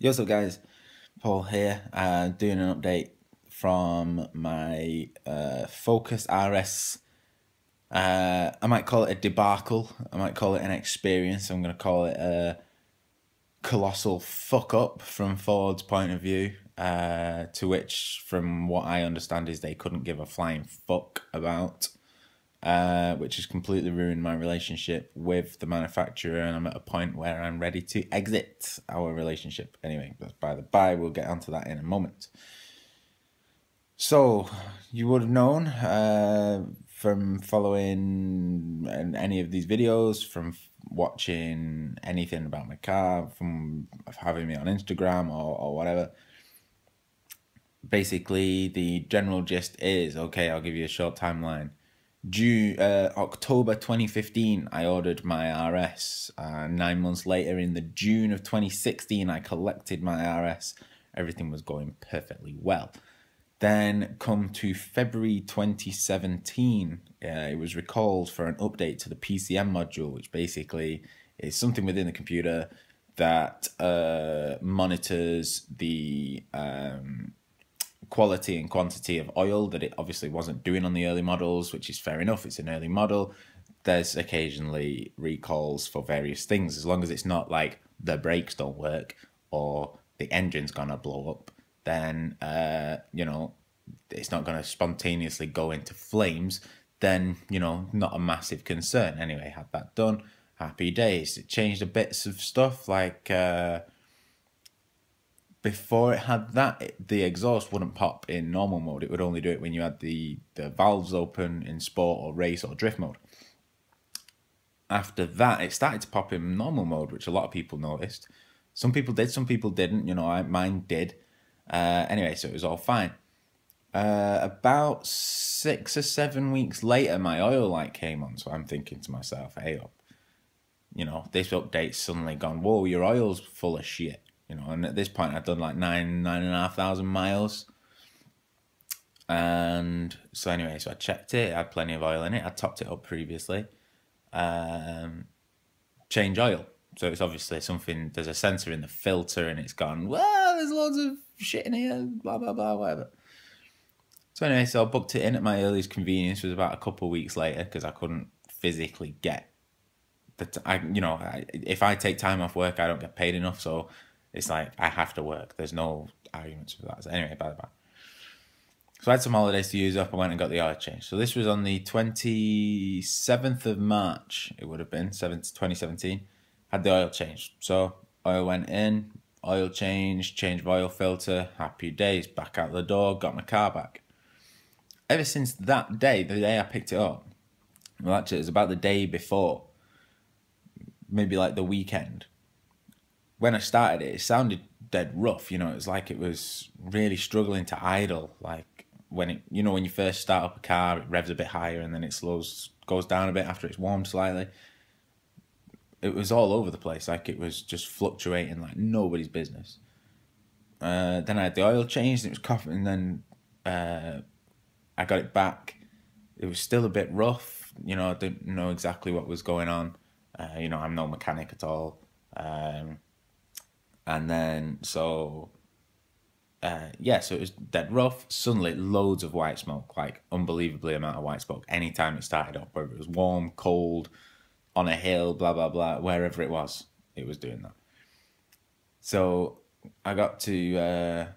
Yo, what's up guys, Paul here, doing an update from my Focus RS. I might call it a debacle, I might call it an experience, I'm going to call it a colossal fuck up from Ford's point of view, to which, from what I understand, is they couldn't give a flying fuck about. Which has completely ruined my relationship with the manufacturer, and I'm at a point where I'm ready to exit our relationship. Anyway, that's by the by, we'll get onto that in a moment. So, you would have known from following any of these videos, from watching anything about my car, from having me on Instagram or whatever. Basically, the general gist is, okay, I'll give you a short timeline. October 2015, I ordered my RS. 9 months later, in the June of 2016, I collected my RS. Everything was going perfectly well. Then, come to February 2017, it was recalled for an update to the PCM module, which basically is something within the computer that monitors the quality and quantity of oil that it obviously wasn't doing on the early models, which is fair enough. It's an early model. There's occasionally recalls for various things, as long as it's not like the brakes don't work or the engine's gonna blow up, then you know, it's not gonna spontaneously go into flames, then, you know, not a massive concern. Anyway, had that done, happy days. It changed a bits of stuff, like before it had that, the exhaust wouldn't pop in normal mode. It would only do it when you had the valves open in sport or race or drift mode. After that, it started to pop in normal mode, which a lot of people noticed. Some people did, some people didn't. You know, mine did. Anyway, so it was all fine. About 6 or 7 weeks later, my oil light came on. So I'm thinking to myself, hey up, you know, this update's suddenly gone, whoa, your oil's full of shit. You know, and at this point I'd done like 9,500 miles. And so anyway, so I checked it, had plenty of oil in it, I topped it up previously. Change oil. So it's obviously something, there's a sensor in the filter and it's gone, well, there's loads of shit in here, blah, blah, blah, whatever. So anyway, so I booked it in at my earliest convenience. It was about a couple of weeks later because I couldn't physically get if I take time off work, I don't get paid enough, so it's like I have to work. There's no arguments for that. So anyway, bye. So I had some holidays to use up. I went and got the oil changed. So this was on the 27th of March. It would have been 2017. Had the oil changed. So oil went in, oil changed, change of oil filter. Happy days. Back out the door. Got my car back. Ever since that day, the day I picked it up. Well, actually, it was about the day before. Maybe like the weekend. When I started it, it sounded dead rough. You know, it was like it was really struggling to idle. Like when it, you know, when you first start up a car, it revs a bit higher and then it goes down a bit after it's warmed slightly. It was all over the place. Like it was just fluctuating like nobody's business. Then I had the oil changed and it was coughing. And then I got it back. It was still a bit rough. You know, I didn't know exactly what was going on. You know, I'm no mechanic at all. And then, so, yeah, so it was dead rough. Suddenly, loads of white smoke, like unbelievably amount of white smoke. Anytime it started up, whether it was warm, cold, on a hill, blah, blah, blah, wherever it was doing that. So I got to,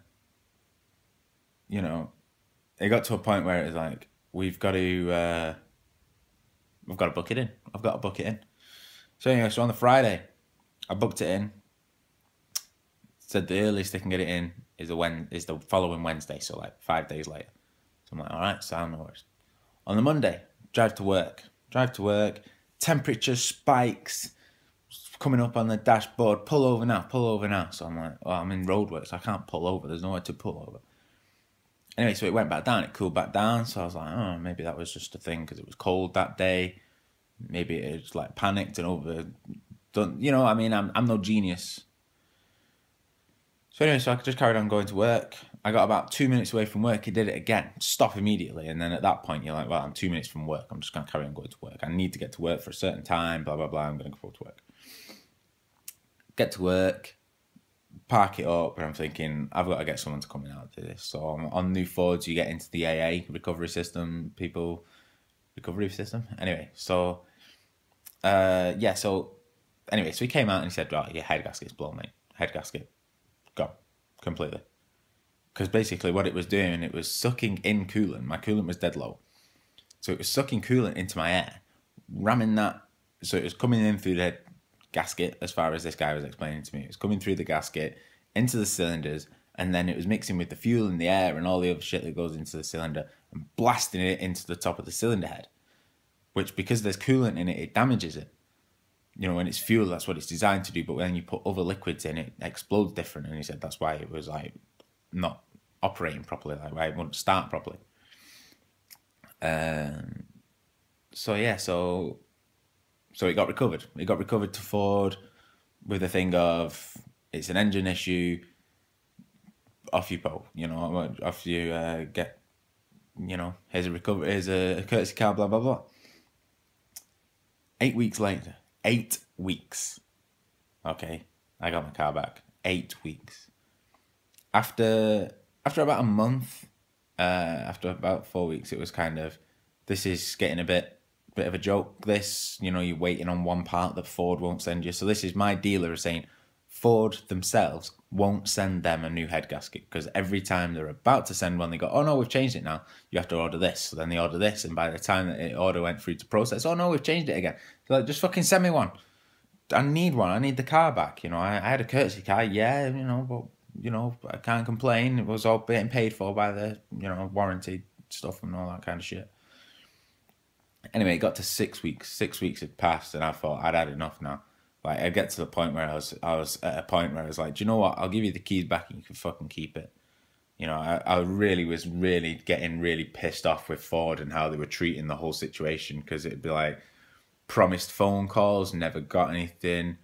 you know, it got to a point where it was like, we've got to book it in. I've got to book it in. So anyway, so on the Friday, I booked it in. Said the earliest they can get it in is the following Wednesday, so like 5 days later. So I'm like, all right, sound no worries. On the Monday, drive to work, temperature spikes, coming up on the dashboard, pull over now. So I'm like, well, I'm in roadworks, so I can't pull over, there's nowhere to pull over. Anyway, so it went back down, it cooled back down, so I was like, oh, maybe that was just a thing because it was cold that day. Maybe it was like panicked and overdone, you know, I mean, I'm no genius. So anyway, so I just carried on going to work. I got about 2 minutes away from work. He did it again. Stop immediately. And then at that point, you're like, well, I'm 2 minutes from work. I'm just going to carry on going to work. I need to get to work for a certain time, blah, blah, blah. I'm going to go to work. Get to work. park it up, and I'm thinking I've got to get someone to come in and do this. So on new Fords, you get into the AA recovery system, Anyway, so yeah, so anyway, so he came out and he said, right, your head gasket's blown, mate. Head gasket gone completely. Because basically what it was doing, it was sucking in coolant. My coolant was dead low. So it was sucking coolant into my air, ramming that. So it was coming in through the gasket, as far as this guy was explaining to me. It was coming through the gasket into the cylinders, and then it was mixing with the fuel in the air and all the other shit that goes into the cylinder and blasting it into the top of the cylinder head, which, because there's coolant in it, it damages it. You know, when it's fuel, that's what it's designed to do. But when you put other liquids in, it explodes different. And he said that's why it was like not operating properly, like why it wouldn't start properly. So yeah, so it got recovered. It got recovered to Ford with a thing of it's an engine issue. Off you go, you know. Off you get, you know. Here's a courtesy car. Blah blah blah. 8 weeks later, 8 weeks. Okay, I got my car back. 8 weeks. After about a month, after about 4 weeks, it was kind of, this is getting a bit of a joke. This, you know, you're waiting on one part that Ford won't send you. So this is my dealer saying Ford themselves won't send them a new head gasket, because every time they're about to send one, they go, oh no, we've changed it now. You have to order this. So then they order this, and by the time that the order went through to process, oh no, we've changed it again. They're like, just fucking send me one. I need one. I need the car back. You know, I had a courtesy car, yeah, you know, but you know, I can't complain. It was all getting paid for by the, you know, warranty stuff and all that kind of shit. Anyway, it got to 6 weeks. 6 weeks had passed, and I thought I'd had enough now. Like, I'd get to the point where I was at a point where I was like, do you know what? I'll give you the keys back and you can fucking keep it. You know, I really was getting really pissed off with Ford and how they were treating the whole situation, because it'd be like, promised phone calls, never got anything.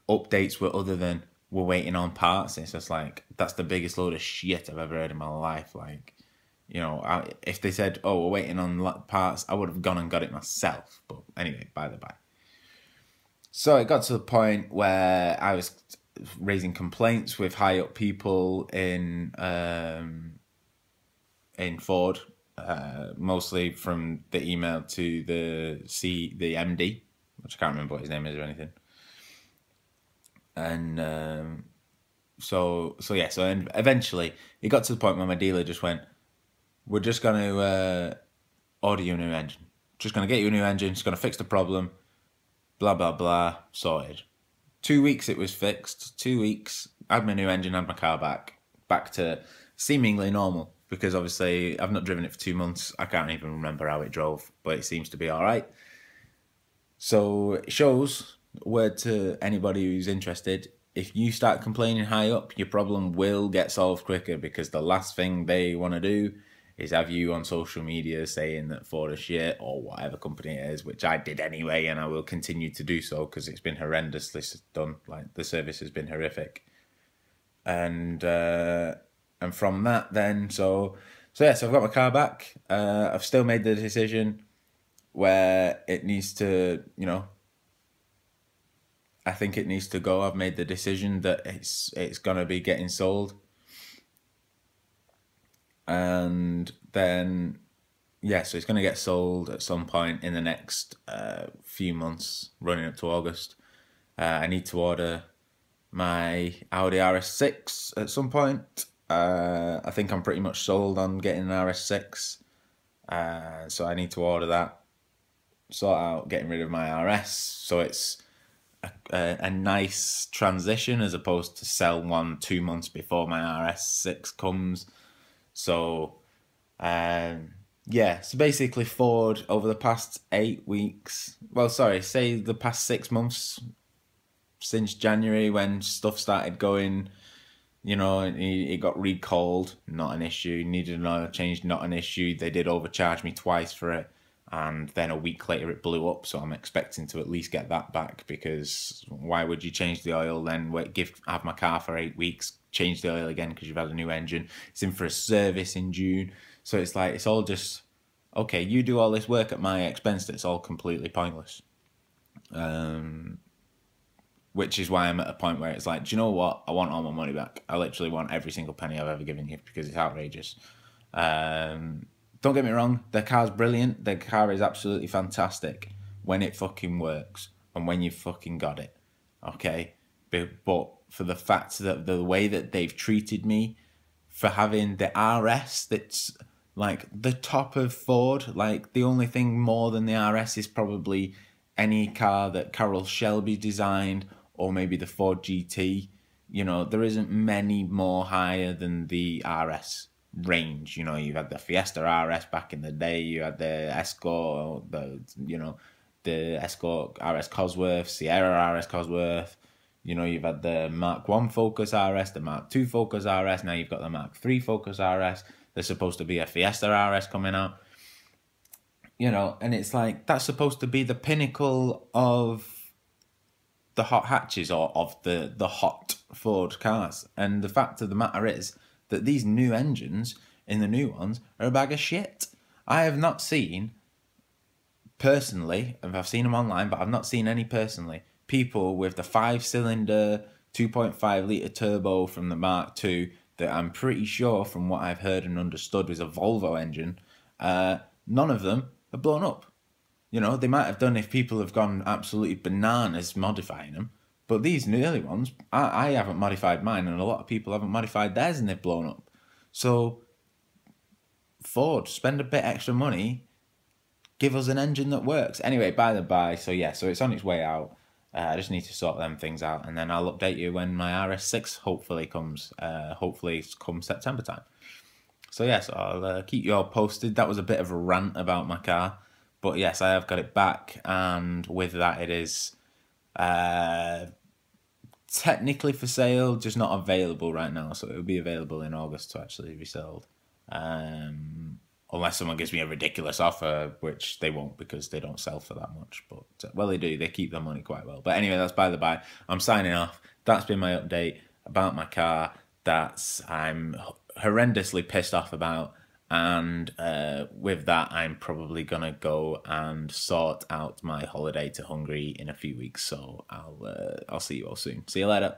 Updates were other than, we're waiting on parts. It's just like, that's the biggest load of shit I've ever heard in my life. Like, you know, if they said, oh, we're waiting on parts, I would have gone and got it myself. But anyway, by the by. So it got to the point where I was raising complaints with high up people in Ford, mostly from the email to the MD, which I can't remember what his name is or anything. And so eventually it got to the point where my dealer just went, we're just going to order you a new engine. Just going to get you a new engine. It's going to fix the problem. Blah, blah, blah. Sorted. 2 weeks it was fixed. 2 weeks. I had my new engine, had my car back to seemingly normal. Because obviously I've not driven it for 2 months. I can't even remember how it drove, but it seems to be all right. So it shows, word to anybody who's interested, if you start complaining high up, your problem will get solved quicker, because the last thing they want to do is have you on social media saying that Ford is shit, or whatever company it is, which I did anyway, and I will continue to do so because it's been horrendously done. Like, the service has been horrific. And from that then, so I've got my car back. I've still made the decision where it needs to, you know, I think it needs to go. I've made the decision that it's gonna be getting sold. And then, yeah, so it's going to get sold at some point in the next few months, running up to August. I need to order my Audi RS6 at some point. I think I'm pretty much sold on getting an RS6. So I need to order that, sort out getting rid of my RS. So it's a nice transition, as opposed to sell one 2 months before my RS6 comes. So, so basically Ford, over the past 8 weeks, say the past 6 months, since January, when stuff started going, you know, it got recalled, not an issue. Needed an oil change, not an issue. They did overcharge me twice for it. And then a week later it blew up, so I'm expecting to at least get that back, because why would you change the oil, then have my car for 8 weeks, change the oil again because you've had a new engine, it's in for a service in June. So it's like, it's all just, okay, you do all this work at my expense that's all completely pointless. which is why I'm at a point where it's like, do you know what? I want all my money back. I literally want every single penny I've ever given you because it's outrageous. Don't get me wrong, the car's brilliant. The car is absolutely fantastic when it fucking works and when you've fucking got it. Okay? But for the fact that the way that they've treated me, for having the RS that's like the top of Ford, like the only thing more than the RS is probably any car that Carroll Shelby designed or maybe the Ford GT. You know, there isn't many more higher than the RS range. You know, you had the Fiesta RS back in the day, you had the Escort, the Escort RS Cosworth, Sierra RS Cosworth. You know, you've had the Mark 1 Focus RS, the Mark 2 Focus RS, now you've got the Mark 3 Focus RS. There's supposed to be a Fiesta RS coming out. You know, and it's like, that's supposed to be the pinnacle of the hot hatches or of the hot Ford cars. And the fact of the matter is that these new engines in the new ones are a bag of shit. I have not seen, personally, I've seen them online, but I've not seen any personally, people with the 5-cylinder 2.5 litre turbo from the Mark II that I'm pretty sure from what I've heard and understood was a Volvo engine, none of them have blown up. You know, they might have done if people have gone absolutely bananas modifying them, but these early ones, I haven't modified mine, and a lot of people haven't modified theirs and they've blown up. So, Ford, spend a bit extra money, give us an engine that works. Anyway, by the by, so yeah, so it's on its way out. I just need to sort them things out, and then I'll update you when my RS6 hopefully comes. Hopefully, come September time. So yes, I'll keep you all posted. That was a bit of a rant about my car, but yes, I have got it back, and with that, it is technically for sale, just not available right now. So it will be available in August to actually be sold. Unless someone gives me a ridiculous offer, which they won't because they don't sell for that much. But, well, they do. They keep their money quite well. But anyway, that's by the by. I'm signing off. That's been my update about my car that I'm horrendously pissed off about. And with that, I'm probably going to go and sort out my holiday to Hungary in a few weeks. So I'll see you all soon. See you later.